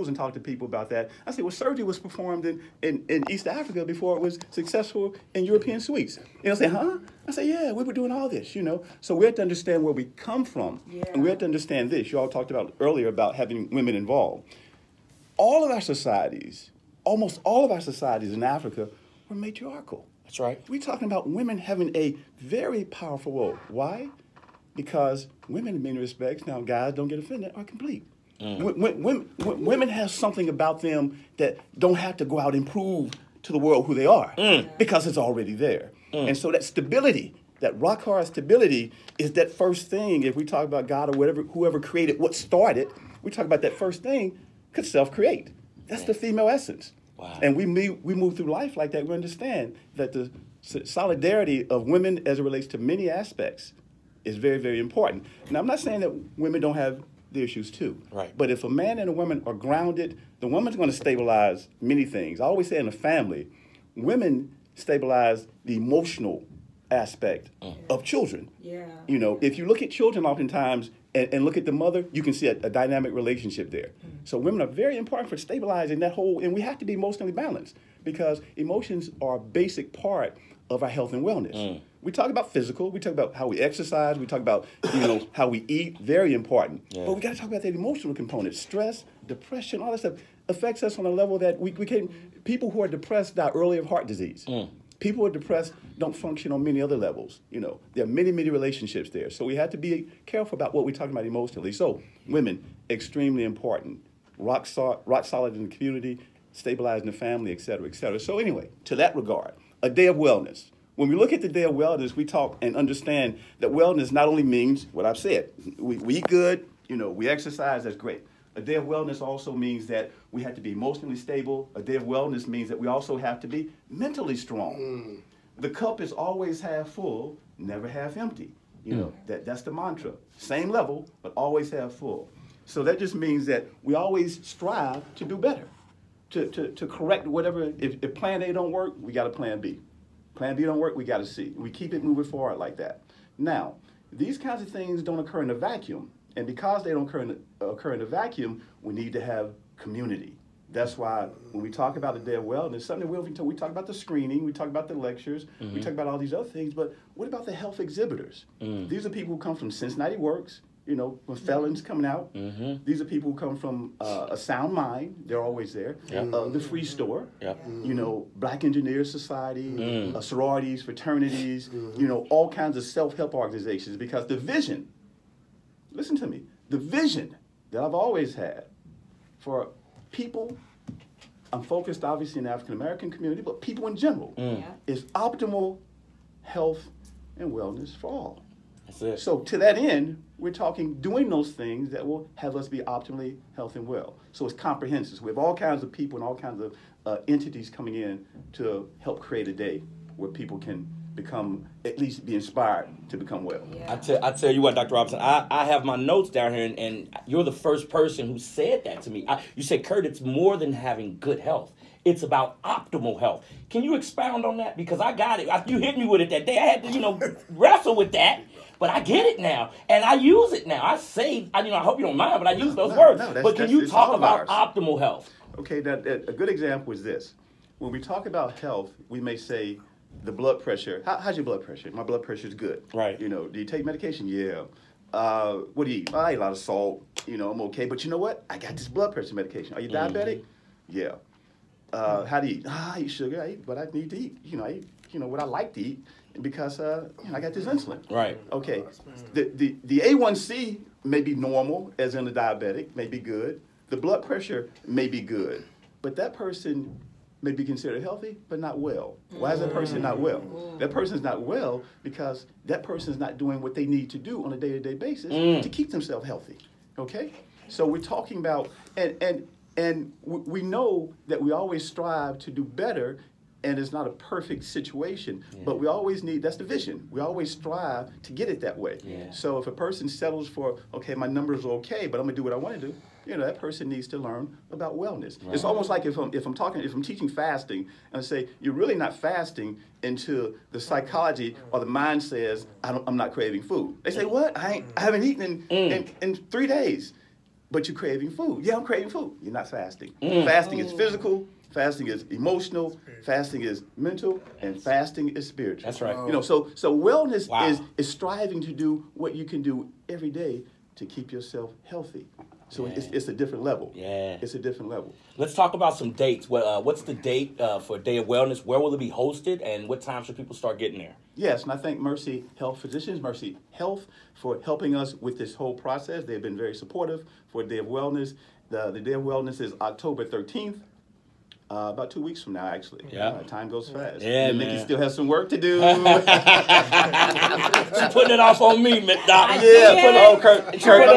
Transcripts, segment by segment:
and talk to people about that. I say, well, surgery was performed in East Africa before it was successful in European suites. And I say, huh? I say, yeah, we were doing all this, you know. So we have to understand where we come from. Yeah. And we have to understand this. You all talked about earlier about having women involved. All of our societies, almost all of our societies in Africa were matriarchal. That's right. We're talking about women having a very powerful role. Why? Because women, in many respects, now guys don't get offended, are complete. Women have something about them that don't have to go out and prove to the world who they are because it's already there. And so that stability, that rock hard stability is that first thing. If we talk about God or whatever, whoever created what started, we talk about that first thing could self-create. That's the female essence. Wow. And we move through life like that. We understand that the solidarity of women as it relates to many aspects is very, very important. Now, I'm not saying that women don't have the issues too. Right. But if a man and a woman are grounded, the woman's going to stabilize many things. I always say in a family, women stabilize the emotional aspect of children. Yeah. You know, if you look at children oftentimes and look at the mother, you can see a dynamic relationship there. So women are very important for stabilizing that whole, and we have to be emotionally balanced because emotions are a basic part of our health and wellness. We talk about physical, we talk about how we exercise, we talk about, you know, how we eat, very important. Yeah. But we got to talk about that emotional component. Stress, depression, all that stuff affects us on a level that we can, people who are depressed die early of heart disease. People who are depressed don't function on many other levels. You know, there are many, many relationships there. So we have to be careful about what we're talking about emotionally. So women, extremely important. Rock solid in the community, stabilizing the family, et cetera, et cetera. So anyway, to that regard, a day of wellness. When we look at the day of wellness, we talk and understand that wellness not only means what I've said. We eat good, you know, we exercise, that's great. A day of wellness also means that we have to be emotionally stable. A day of wellness means that we also have to be mentally strong. The cup is always half full, never half empty. You know, that's the mantra. Same level, but always half full. So that just means that we always strive to do better, to correct whatever. If plan A don't work, we got a plan B. Plan B don't work, we got to C. We keep it moving forward like that. Now, these kinds of things don't occur in a vacuum. And because they don't occur in a vacuum, we need to have community. That's why when we talk about the Day of Wellness, something we talk about the screening, we talk about the lectures, we talk about all these other things, but what about the health exhibitors? These are people who come from Cincinnati Works, you know, with felons coming out. These are people who come from A Sound Mind, they're always there. The Free Store, you know, Black Engineers Society, sororities, fraternities, you know, all kinds of self-help organizations, because the vision, listen to me, the vision that I've always had for people, I'm focused obviously in the African American community, but people in general, is optimal health and wellness for all. That's it. So to that end, we're talking doing those things that will have us be optimally healthy and well. So it's comprehensive. So we have all kinds of people and all kinds of entities coming in to help create a day where people can become, at least be inspired to become well. Yeah. I tell you what, Dr. Robinson, I have my notes down here, and you're the first person who said that to me. You said, Kurt, it's more than having good health. It's about optimal health. Can you expound on that? Because I got it. You hit me with it that day. I had to, you know, wrestle with that. But I get it now, and I use it now. I hope you don't mind, but I use those words. But can you talk about optimal health? Okay, a good example is this. When we talk about health, we may say the blood pressure. How's your blood pressure? My blood pressure is good. Right. You know, do you take medication? Yeah. What do you eat? I eat a lot of salt. You know, I'm okay. But you know what? I got this blood pressure medication. Are you diabetic? Yeah. How do you eat? I eat sugar. I eat what I need to eat. You know, I eat, you know, what I like to eat because you know, I got this insulin. Right. Okay. The A1C may be normal, as in the diabetic, may be good. The blood pressure may be good, but that person may be considered healthy, but not well. Why is that person not well? That person's not well because that person's not doing what they need to do on a day-to-day basis to keep themselves healthy. Okay. So we're talking about and we know that we always strive to do better, and it's not a perfect situation, but we always need, that's the vision. We always strive to get it that way. Yeah. So if a person settles for, okay, my numbers are okay, but I'm gonna do what I wanna do, you know, that person needs to learn about wellness. Right. It's almost like if I'm teaching fasting, and I say, you're really not fasting until the psychology or the mind says, I'm not craving food. They say, what? I haven't eaten in 3 days. but you're craving food. Yeah, I'm craving food. You're not fasting. Fasting is physical. Fasting is emotional. Fasting is mental, and fasting is spiritual. That's right. You know, so wellness is striving to do what you can do every day to keep yourself healthy. So it's a different level. Yeah. It's a different level. Let's talk about some dates. What's the date for Day of Wellness? Where will it be hosted, and what time should people start getting there? Yes, and I thank Mercy Health Physicians, Mercy Health, for helping us with this whole process. They've been very supportive for Day of Wellness. The Day of Wellness is October 13th. About 2 weeks from now, actually. Yeah. Time goes fast. Yeah, Nikki still has some work to do. She's putting it off on me, Doc. Kurt, okay,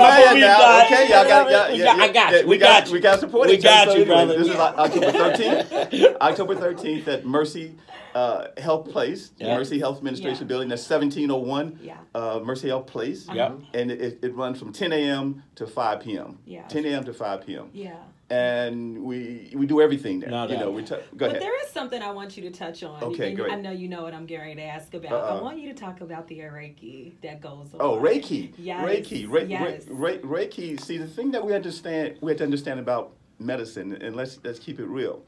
I got you. We got support. We got you, brother. This is October 13th. October 13th at Mercy Health Place, Mercy Health Administration Building. That's 1701 Mercy Health Place. Yeah. And it runs from 10 a.m. to 5 p.m. 10 a.m. to 5 p.m. Yeah. And we do everything there. No. Go ahead. But there is something I want you to touch on. Okay, great. I know you know what I'm getting ready to ask about. I want you to talk about the Reiki that goes on. Oh, Reiki. Yes. Reiki. See, the thing that we have to understand about medicine, and let's keep it real.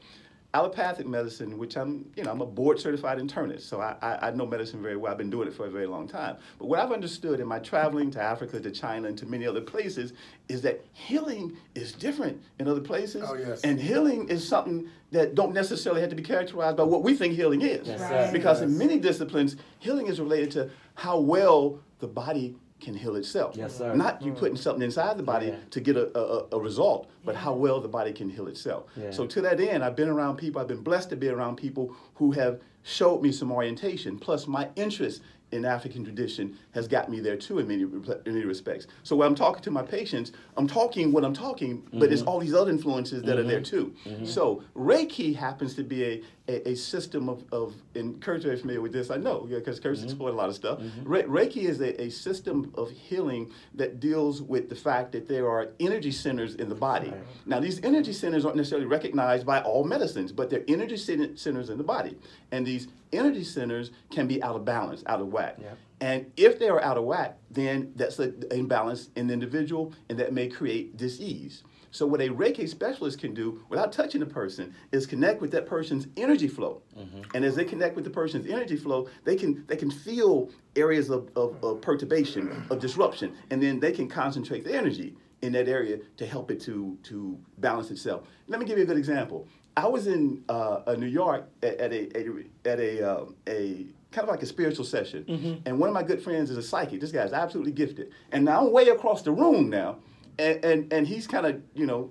Allopathic medicine, which I'm a board certified internist, so I know medicine very well. I've been doing it for a very long time. But what I've understood in my traveling to Africa, to China, and to many other places is that healing is different in other places. Oh, yes. And healing is something that don't necessarily have to be characterized by what we think healing is. Yes, right. Because in many disciplines, healing is related to how well the body can heal itself. Yes, sir. Not you putting something inside the body to get a result, but how well the body can heal itself. Yeah. So to that end, I've been around people, I've been blessed to be around people who have showed me some orientation, plus my interest in African tradition has got me there too in many respects. So when I'm talking to my patients, I'm talking what I'm talking, but it's all these other influences that are there too. So Reiki happens to be a system of, and Kurt's very familiar with this, I know, because Kurt's explored a lot of stuff. Reiki is a system of healing that deals with the fact that there are energy centers in the body. Now these energy centers aren't necessarily recognized by all medicines, but they're energy centers in the body. And these energy centers can be out of balance, out of whack. Yep. And if they are out of whack, then that's an imbalance in the individual, and that may create dis-ease. So what a Reiki specialist can do without touching the person is connect with that person's energy flow. And as they connect with the person's energy flow, they can feel areas of perturbation, of disruption, and then they can concentrate the energy in that area to help it to balance itself. Let me give you a good example. I was in New York at a kind of like a spiritual session, and one of my good friends is a psychic. This guy's absolutely gifted, and now I'm way across the room now, and he's kind of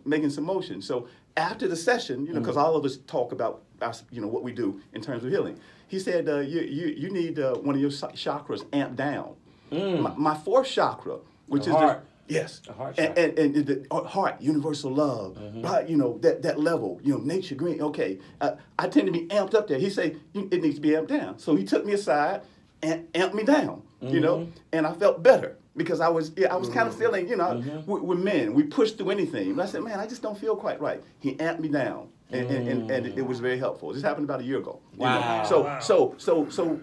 making some motion. So after the session, because all of us talk about what we do in terms of healing, he said you need one of your chakras amped down. My fourth chakra, which is heart. Yes, the heart and the heart, universal love, right? That level, nature green. Okay, I tend to be amped up there. He said it needs to be amped down. So he took me aside and amped me down, and I felt better because I was kind of feeling, we're men, we push through anything. But I said, man, I just don't feel quite right. He amped me down, and it was very helpful. This happened about a year ago. Wow. So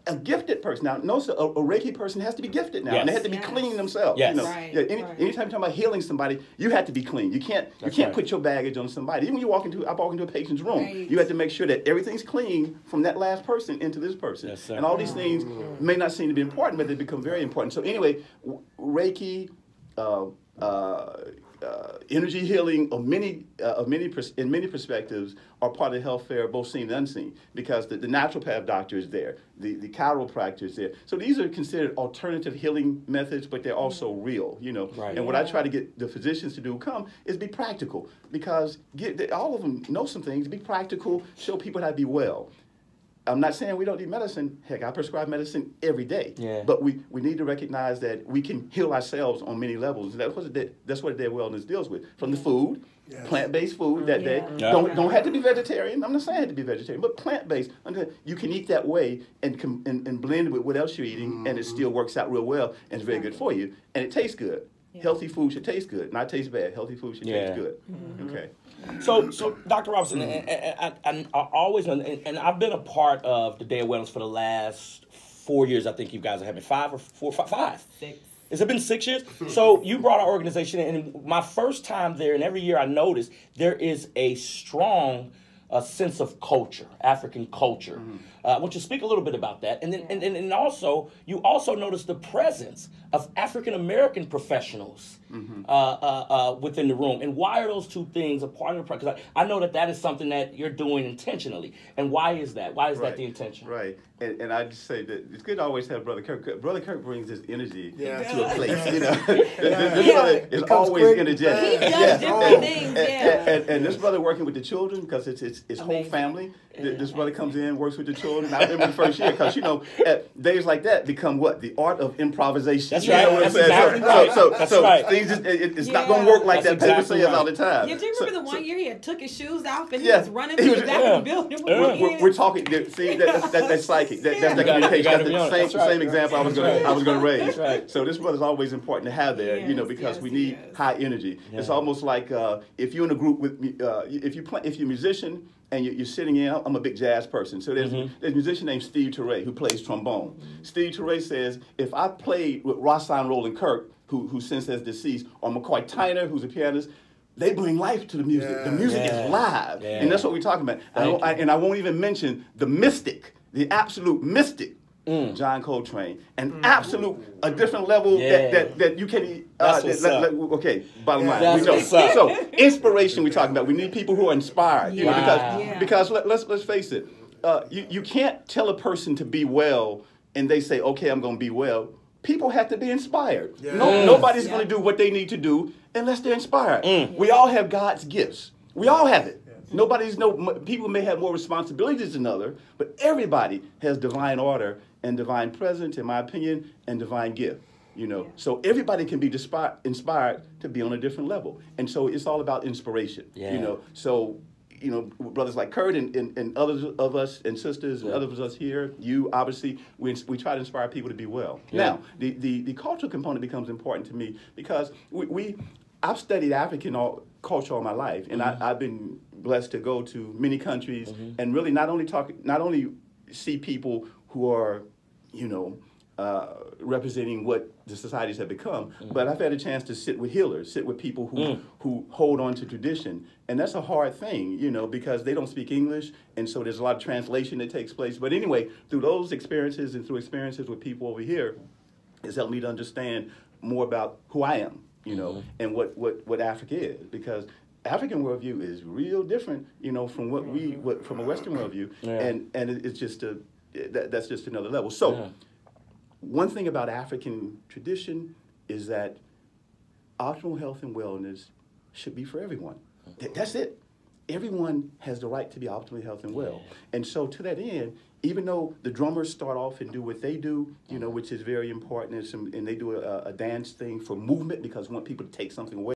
a gifted person. Now, notice a Reiki person has to be gifted now, Yes. and they have to be clean themselves. Yes. Anytime you're talking about healing somebody, you have to be clean. You can't put your baggage on somebody. Even when I walk into a patient's room, you have to make sure that everything's clean from that last person into this person. Yes, sir. And all these things may not seem to be important, but they become very important. So anyway, Reiki. Energy healing in many perspectives are part of health fair, both seen and unseen, because the naturopath doctor is there, the chiropractor is there. So these are considered alternative healing methods, but they're also real, Right. And what I try to get the physicians to do is be practical, because all of them know some things. Be practical, show people how to be well. I'm not saying we don't need medicine. Heck, I prescribe medicine every day. Yeah. But we need to recognize that we can heal ourselves on many levels. And that's what Day of Wellness deals with. From the food, plant-based food that day. Don't have to be vegetarian. I'm not saying I have to be vegetarian, but plant-based. You can eat that way and blend it with what else you're eating, and it still works out real well, and it's very good for you. And it tastes good. Yeah. Healthy food should taste good, not taste bad. Healthy food should taste good. Okay. So Dr. Robinson, and I always, and I've been a part of the Day of Wellness for the last 4 years. I think you guys are having 5 or 4, 5. 6. Has it been 6 years? So you brought our organization in, and my first time there, and every year I noticed there is a strong sense of culture, African culture. I want you to speak a little bit about that, and then and also you also notice the presence of African American professionals within the room. And why are those two things a part of the? Because I know that is something that you're doing intentionally. And why is that? Why is that the intention? Right. And I just say that it's good to always have Brother Kirk. Brother Kirk brings his energy to a place. You know, this brother is always energetic. He does different things. And this brother working with the children, because it's his whole family. This brother comes in, works with the children. I remember the first year, because days like that become what? The art of improvisation. That's right. That's exactly right. So things it's not going to work like that. People say it all the time. Yeah, do you remember the one year he had took his shoes off and he was running to the back of the building? We're talking. See, that's psychic. That's the communication. That's the same example I was going to raise. Right. So this brother is always important to have there, because we need high energy. Yeah. It's almost like if you're in a group with if you're a musician and you're sitting in. I'm a big jazz person, so there's a musician named Steve Turre who plays trombone. Steve Turre says, if I played with Rahsaan Roland Kirk, who since has deceased, or McCoy Tyner, who's a pianist, they bring life to the music. Yeah. The music is live, and that's what we're talking about. And I won't even mention the mystic, the absolute mystic, John Coltrane, a different level that you can. Okay, bottom line, we know. So inspiration we're talking about. We need people who are inspired, because let's face it, you can't tell a person to be well and they say, okay, I'm going to be well. People have to be inspired. Yeah. Nobody's going to do what they need to do unless they're inspired. We all have God's gifts. We all have it. People may have more responsibilities than others, but everybody has divine order and divine presence, in my opinion, and divine gift. So everybody can be inspired to be on a different level, and so it's all about inspiration. So brothers like Kurt and others of us and sisters and others of us here, you obviously, we try to inspire people to be well. Now, the cultural component becomes important to me because I've studied African culture all my life, and I've been blessed to go to many countries and really not only see people who are, representing what the societies have become, but I've had a chance to sit with healers, sit with people who hold on to tradition, and that's a hard thing, because they don't speak English, and so there's a lot of translation that takes place. But anyway, through those experiences and through experiences with people over here, it's helped me to understand more about who I am, and what Africa is, because African worldview is real different, from from a Western worldview, and it's just that's just another level. So. One thing about African tradition is that optimal health and wellness should be for everyone. That's it. Everyone has the right to be optimally healthy and well. And so to that end, even though the drummers start off and do what they do, which is very important, and they do a dance thing for movement because we want people to take something away.